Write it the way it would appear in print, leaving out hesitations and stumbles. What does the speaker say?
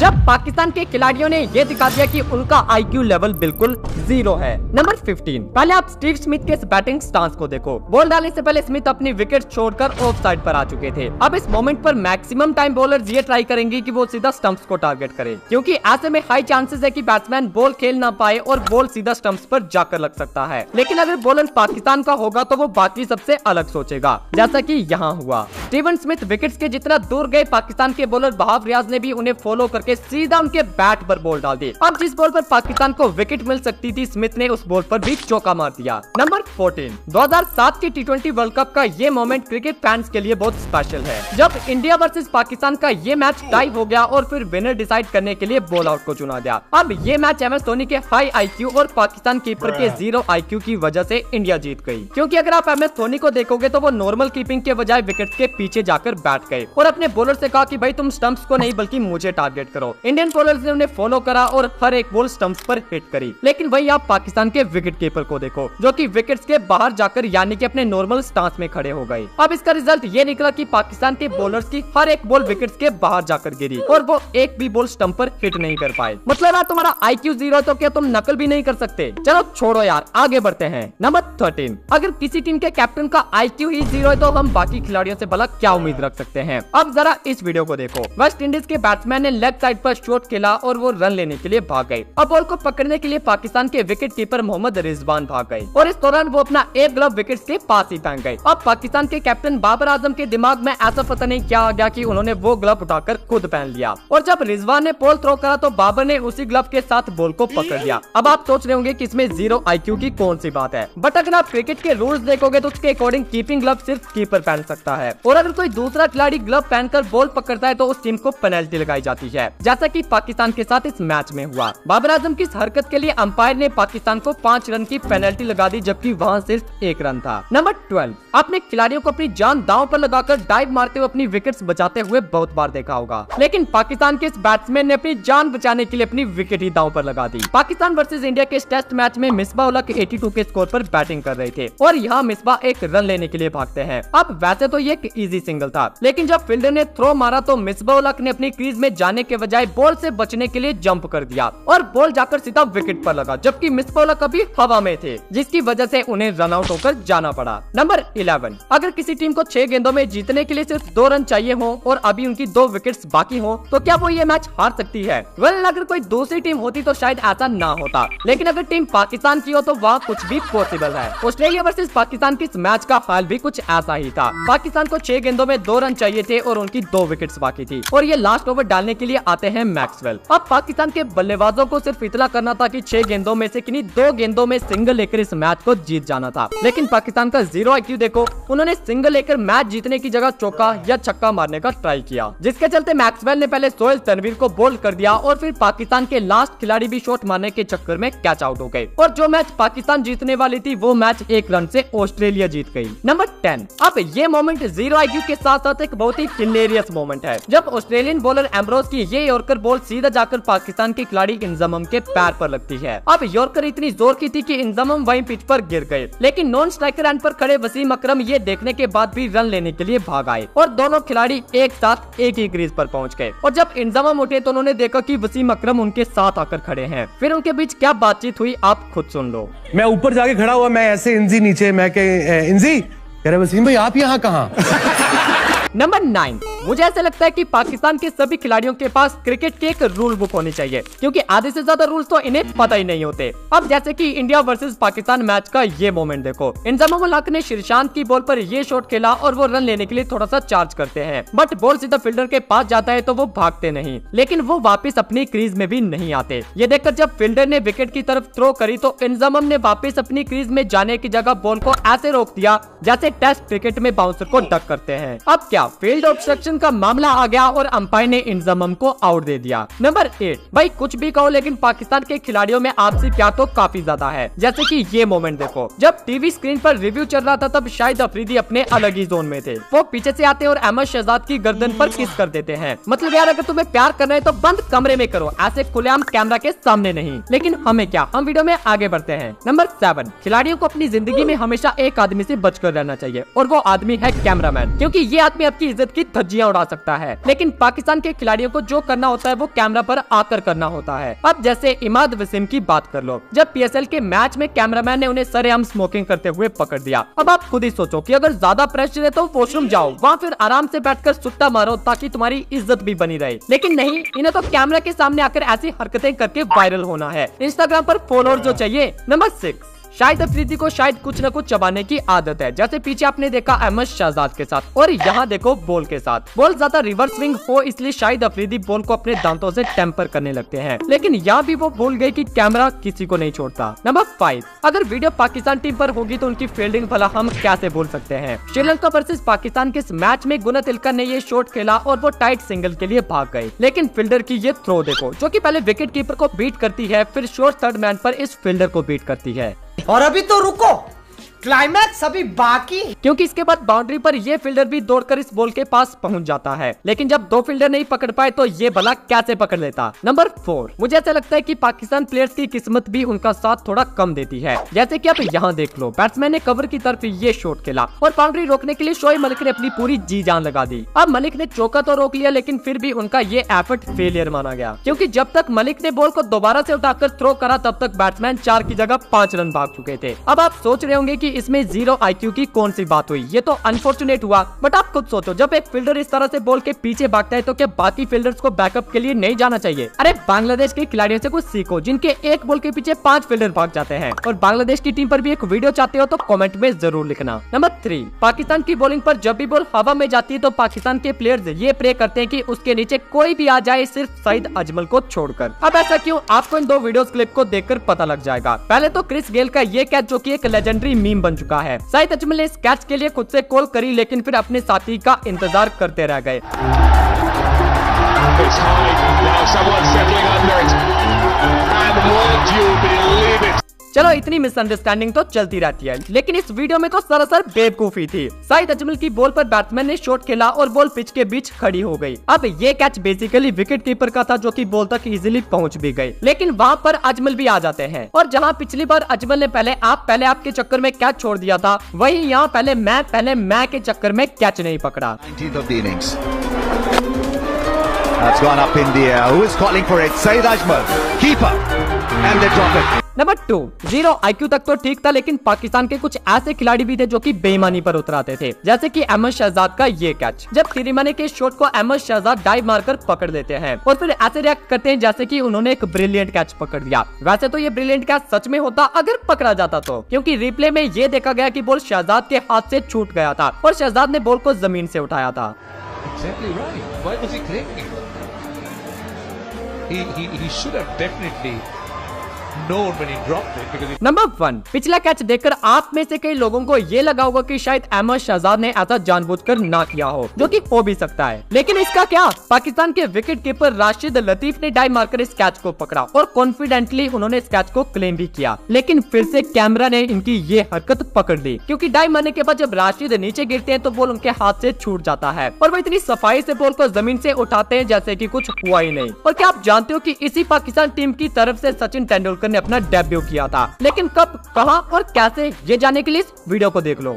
जब पाकिस्तान के खिलाड़ियों ने ये दिखा दिया कि उनका IQ लेवल बिल्कुल 0 है। नंबर 15, पहले आप स्टीव स्मिथ के बैटिंग स्टांस को देखो। बॉल डालने से पहले स्मिथ अपनी विकेट छोड़कर ऑफ साइड पर आ चुके थे। अब इस मोमेंट पर मैक्सिमम टाइम बॉलर्स ये ट्राई करेंगे कि वो सीधा स्टंप्स को टारगेट करें, क्योंकि ऐसे में हाई चांसेस है कि बैट्समैन बॉल खेल ना पाए और बॉल सीधा स्टंप्स पर जाकर लग सकता है। लेकिन अगर बॉलर पाकिस्तान का होगा तो वो बाकी सबसे अलग सोचेगा, जैसा कि यहाँ हुआ। स्टीवन स्मिथ विकेट्स के जितना दूर गए, पाकिस्तान के बॉलर वहाब रियाज ने भी उन्हें फॉलो करके सीधा उनके बैट पर बॉल डाल दी। अब जिस बॉल पर पाकिस्तान को विकेट मिल सकती थी, स्मिथ ने उस बॉल पर भी चौका मार दिया। नंबर 14, 2007 के T20 वर्ल्ड कप का ये मोमेंट क्रिकेट फैंस के लिए बहुत स्पेशल है, जब इंडिया वर्सेस पाकिस्तान का ये मैच टाई हो गया और फिर विनर डिसाइड करने के लिए बॉल आउट को चुना गया। अब ये मैच MS धोनी के हाई IQ और पाकिस्तान कीपर के 0 IQ की वजह से इंडिया जीत गई, क्योंकि अगर आप MS धोनी को देखोगे तो वो नॉर्मल कीपिंग के बजाय विकेट के पीछे जाकर बैठ गए और अपने बॉलर से कहा कि भाई तुम स्टंप्स को नहीं बल्कि मुझे टारगेट करो। इंडियन बॉलर्स ने उन्हें फॉलो करा और हर एक बॉल स्टंप्स पर हिट करी। लेकिन वही आप पाकिस्तान के विकेट कीपर को देखो, जो कि विकेट्स के बाहर जाकर यानी कि अपने नॉर्मल स्टांस में खड़े हो गए। अब इसका रिजल्ट ये निकला कि पाकिस्तान के बॉलर्स की हर एक बॉल विकेट्स के बाहर जाकर गिरी और वो एक भी बॉल स्टंप पर हिट नहीं कर पाए। मतलब यार तुम्हारा IQ 0 तो क्या तुम नकल भी नहीं कर सकते? चलो छोड़ो यार, आगे बढ़ते हैं। नंबर 13, अगर किसी टीम के कैप्टन का IQ ही 0 है तो हम बाकी खिलाड़ियों से भला क्या उम्मीद रख सकते हैं? अब जरा इस वीडियो को देखो। वेस्ट इंडीज के बैट्समैन ने लेग साइड पर शॉट खेला और वो रन लेने के लिए भाग गए। अब बॉल को पकड़ने के लिए पाकिस्तान के विकेट कीपर मोहम्मद रिजवान भाग गए और इस दौरान वो अपना एक ग्लव विकेट्स के पास ही फेंक गए। अब पाकिस्तान के कैप्टन बाबर आजम के दिमाग में ऐसा पता नहीं क्या आ गया कि उन्होंने वो ग्लव उठाकर खुद पहन लिया और जब रिजवान ने बॉल थ्रो करा तो बाबर ने उसी ग्लव के साथ बॉल को पकड़ लिया। अब आप सोच रहे होंगे कि इसमें 0 IQ की कौन सी बात है, बट अगर आप क्रिकेट के रूल्स देखोगे तो उसके अकॉर्डिंग कीपिंग ग्लव सिर्फ कीपर पहन सकता है और अगर कोई दूसरा खिलाड़ी ग्लव पहनकर बॉल पकड़ता है तो उस टीम को पेनल्टी लगाई जाती है, जैसा कि पाकिस्तान के साथ इस मैच में हुआ। बाबर आजम की इस हरकत के लिए अंपायर ने पाकिस्तान को 5 रन की पेनल्टी लगा दी, जबकि वहाँ सिर्फ 1 रन था। नंबर 12, आपने खिलाड़ियों को अपनी जान दांव पर लगाकर डाइव मारते हुए अपनी विकेट्स बचाते हुए बहुत बार देखा होगा, लेकिन पाकिस्तान के इस बैट्समैन ने अपनी जान बचाने के लिए अपनी विकेट ही दांव पर लगा दी। पाकिस्तान वर्सेस इंडिया के इस टेस्ट मैच में मिसबाह उल हक 82 के स्कोर पर बैटिंग कर रहे थे और यहाँ मिसबाह एक रन लेने के लिए भागते हैं। अब वैसे तो ये एक इजी सिंगल था, लेकिन जब फील्डर ने थ्रो मारा तो मिसबाह उल हक ने अपनी क्रीज में जाने के बजाय बॉल से बचने के लिए जंप कर दिया और बॉल जाकर सीधा विकेट पर लगा, जबकि मिसबाह उल हक अभी हवा में थे, जिसकी वजह से उन्हें रन आउट होकर जाना पड़ा। नंबर 11, अगर किसी टीम को 6 गेंदों में जीतने के लिए सिर्फ 2 रन चाहिए हो और अभी उनकी 2 विकेट्स बाकी हो तो क्या वो ये मैच हार सकती है? वेल, अगर कोई दूसरी टीम होती तो शायद ऐसा ना होता, लेकिन अगर टीम पाकिस्तान की हो तो वहाँ कुछ भी पॉसिबल है। ऑस्ट्रेलिया वर्सेस पाकिस्तान की इस मैच का हाल भी कुछ ऐसा ही था। पाकिस्तान को 6 गेंदों में 2 रन चाहिए थे और उनकी 2 विकेट्स बाकी थी और ये लास्ट ओवर डालने के लिए आते हैं मैक्सवेल। अब पाकिस्तान के बल्लेबाजों को सिर्फ इतना करना था कि 6 गेंदों में से किन्हीं 2 गेंदों में सिंगल लेकर इस मैच को जीत जाना था, लेकिन पाकिस्तान का 0 IQ देखो, उन्होंने सिंगल लेकर मैच जीतने की जगह चौका या छक्का मारने का ट्राई किया, जिसके चलते मैक्सवेल ने पहले सोहेल तनवीर को बोल्ड कर दिया और फिर पाकिस्तान के लास्ट खिलाड़ी भी शॉट मारने के चक्कर में कैच आउट हो गए और जो मैच पाकिस्तान जीतने वाली थी वो मैच 1 रन से ऑस्ट्रेलिया जीत गई। नंबर 10, अब ये मोमेंट 0 IQ के साथ साथ एक बहुत ही हिलेरियस मोमेंट है, जब ऑस्ट्रेलियन बॉलर एम्ब्रोस की ये यॉर्कर बॉल सीधा जाकर पाकिस्तान के खिलाड़ी इंजमम के पैर पर लगती है। अब यॉर्कर इतनी जोर की थी कि इंजमम वहीं पिच पर गिर गए, लेकिन नॉन स्ट्राइकर एंड पर खड़े वसीम अकरम ये देखने के बाद भी रन लेने के लिए भाग आए और दोनों खिलाड़ी एक साथ एक ही क्रीज पर पहुंच गए और जब इंजमम उठे तो उन्होंने देखा कि वसीम अकरम उनके साथ आकर खड़े हैं। फिर उनके बीच क्या बातचीत हुई आप खुद सुन लो। मैं ऊपर जाके खड़ा हुआ, मैं ऐसे इंजी नीचे, मैं कह इंजी कह रहे वसीम भाई आप यहाँ कहाँ? नंबर 9, मुझे ऐसा लगता है कि पाकिस्तान के सभी खिलाड़ियों के पास क्रिकेट की एक रूल बुक होनी चाहिए, क्योंकि आधे से ज्यादा रूल्स तो इन्हें पता ही नहीं होते। अब जैसे कि इंडिया वर्सेस पाकिस्तान मैच का ये मोमेंट देखो, इंजमाम उल हक ने श्रीशांत की बॉल पर ये शॉट खेला और वो रन लेने के लिए थोड़ा सा चार्ज करते हैं, बट बॉल सीधा फील्डर के पास जाता है तो वो भागते नहीं, लेकिन वो वापस अपनी क्रीज में भी नहीं आते। ये देखकर जब फील्डर ने विकेट की तरफ थ्रो करी तो इंजमाम ने वापस अपनी क्रीज में जाने की जगह बॉल को ऐसे रोक दिया जैसे टेस्ट क्रिकेट में बाउंसर को डक करते हैं। अब क्या फील्ड ऑब्स्ट्रक्शन का मामला आ गया और अंपायर ने इंजमाम को आउट दे दिया। नंबर 8, भाई कुछ भी कहो लेकिन पाकिस्तान के खिलाड़ियों में आपसी प्यार तो काफी ज्यादा है। जैसे कि ये मोमेंट देखो, जब टीवी स्क्रीन पर रिव्यू चल रहा था तब शाहिद अफरीदी अपने अलग ही जोन में थे। वो पीछे से आते और अहमद शहजाद की गर्दन पर किस कर देते हैं। मतलब यार अगर तुम्हें प्यार करना है तो बंद कमरे में करो, ऐसे खुलेआम कैमरा के सामने नहीं। लेकिन हमें क्या, हम वीडियो में आगे बढ़ते हैं। नंबर 7, खिलाड़ियों को अपनी जिंदगी में हमेशा एक आदमी से बचकर रहना चाहिए और वो आदमी है कैमरामैन, क्योंकि ये आदमी आपकी इज्जत की धज्जियां उड़ा सकता है। लेकिन पाकिस्तान के खिलाड़ियों को जो करना होता है वो कैमरा पर आकर करना होता है। अब जैसे इमाद वसीम की बात कर लो, जब PSL के मैच में कैमरामैन ने उन्हें सरेआम स्मोकिंग करते हुए पकड़ दिया। अब आप खुद ही सोचो कि अगर ज्यादा प्रेशर है तो वॉशरूम जाओ, वहाँ फिर आराम से बैठकर सुट्टा मारो ताकि तुम्हारी इज्जत भी बनी रहे। लेकिन नहीं, इन्हें तो कैमरा के सामने आकर ऐसी हरकतें करके वायरल होना है, इंस्टाग्राम पर फॉलोअर जो चाहिए। नंबर 6, शाहिद अफरीदी को शायद कुछ न कुछ चबाने की आदत है। जैसे पीछे आपने देखा अहमद शहजाद के साथ, और यहाँ देखो बॉल के साथ। बॉल ज्यादा रिवर्स स्विंग हो इसलिए शाहिद अफरीदी बॉल को अपने दांतों से टेम्पर करने लगते हैं। लेकिन यहाँ भी वो भूल गए कि कैमरा किसी को नहीं छोड़ता। नंबर 5, अगर वीडियो पाकिस्तान टीम पर होगी तो उनकी फील्डिंग भला हम कैसे भूल सकते हैं। श्रीलंका वर्सेस पाकिस्तान के इस मैच में गुना तिलकर ने ये शॉट खेला और वो टाइट सिंगल के लिए भाग गए। लेकिन फील्डर की ये थ्रो देखो, जो कि पहले विकेट कीपर को बीट करती है, फिर शॉर्ट थर्ड मैन पर इस फील्डर को बीट करती है। और अभी तो रुको, क्लाइमैक्स अभी बाकी, क्योंकि इसके बाद बाउंड्री पर ये फील्डर भी दौड़कर इस बॉल के पास पहुंच जाता है। लेकिन जब दो फील्डर नहीं पकड़ पाए तो ये भला कैसे पकड़ लेता। नंबर 4, मुझे ऐसा लगता है कि पाकिस्तान प्लेयर्स की किस्मत भी उनका साथ थोड़ा कम देती है। जैसे कि आप यहाँ देख लो, बैट्समैन ने कवर की तरफ ये शॉट खेला और बाउंड्री रोकने के लिए शोएब मलिक ने अपनी पूरी जी जान लगा दी। अब मलिक ने चौका तो रोक लिया, लेकिन फिर भी उनका ये एफर्ट फेलियर माना गया, क्योंकि जब तक मलिक ने बॉल को दोबारा से उठाकर थ्रो करा तब तक बैट्समैन 4 की जगह 5 रन भाग चुके थे। अब आप सोच रहे होंगे कि इसमें 0 IQ की कौन सी बात हुई, ये तो अनफॉर्चुनेट हुआ। बट आप खुद सोचो, जब एक फील्डर इस तरह से बॉल के पीछे भागता है तो क्या बाकी फील्डर्स को बैकअप के लिए नहीं जाना चाहिए? अरे बांग्लादेश के खिलाड़ियों से कुछ सीखो, जिनके एक बॉल के पीछे 5 फील्डर भाग जाते हैं। और बांग्लादेश की टीम पर भी एक वीडियो चाहते हो तो कमेंट में जरूर लिखना। नंबर 3, पाकिस्तान की बॉलिंग पर जब भी बॉल हवा में जाती है तो पाकिस्तान के प्लेयर्स ये प्रे करते हैं कि उसके नीचे कोई भी आ जाए, सिर्फ सईद अजमल को छोड़कर। अब ऐसा क्यों, आपको इन 2 वीडियोस क्लिप को देखकर पता लग जाएगा। पहले तो क्रिस गेल का ये कैच, जो कि एक लेजेंडरी मीम बन चुका है। सईद अजमल ने इस कैच के लिए खुद से कॉल करी, लेकिन फिर अपने साथी का इंतजार करते रह गए। चलो, इतनी मिसअंडरस्टैंडिंग तो चलती रहती है, लेकिन इस वीडियो में तो सरासर बेवकूफी थी। सईद अजमल की बॉल पर बैट्समैन ने शॉट खेला और बॉल पिच के बीच खड़ी हो गई। अब ये कैच बेसिकली विकेट कीपर का था, जो कि बॉल तक इजीली पहुंच भी गई। लेकिन वहां पर अजमल भी आ जाते हैं, और जहां पिछली बार अजमल ने पहले आप के चक्कर में कैच छोड़ दिया था, वही यहाँ पहले मैं के चक्कर में कैच नहीं पकड़ा। That's gone up in the air. Who is calling for it? Saeed Ajmal, keeper, and they drop it. Number 2, 0 IQ तक तो ठीक था, लेकिन पाकिस्तान के कुछ ऐसे खिलाड़ी भी थे जो कि बेईमानी पर उतराते थे। जैसे कि अहमद शहजाद का ये कैच, जब तिरिमाने के शॉट को अहमद शहजाद डाइव मारकर पकड़ लेते हैं और फिर ऐसे रिएक्ट करते हैं जैसे कि उन्होंने एक ब्रिलियंट कैच पकड़ लिया। वैसे तो ये ब्रिलियंट कैच सच में होता अगर पकड़ा जाता तो, क्योंकि रिप्ले में ये देखा गया कि बॉल शहजाद के हाथ से छूट गया था और शहजाद ने बॉल को जमीन से उठाया था। Exactly right. Why was he claiming? He should have definitely known when he dropped it because number 1, पिछला कैच देखकर आप में से कई लोगों को ये लगा होगा कि शायद अहमद शहजाद ने ऐसा जानबूझकर ना किया हो, जो कि हो भी सकता है। लेकिन इसका क्या, पाकिस्तान के विकेट कीपर राशिद लतीफ ने डाइव मारकर इस कैच को पकड़ा और कॉन्फिडेंटली उन्होंने इस कैच को क्लेम भी किया। लेकिन फिर से कैमरा ने इनकी ये हरकत पकड़ ली, क्योंकि डाइव मारने के बाद जब राशिद नीचे गिरते हैं तो बॉल उनके हाथ से छूट जाता है और वो इतनी सफाई से बॉल को जमीन से उठाते हैं जैसे कि कुछ हुआ ही नहीं। और क्या आप जानते हो कि इसी पाकिस्तान टीम की तरफ से सचिन तेंदुलकर ने अपना डेब्यू किया था, लेकिन कब, कहां और कैसे, ये जानने के लिए इस वीडियो को देख लो।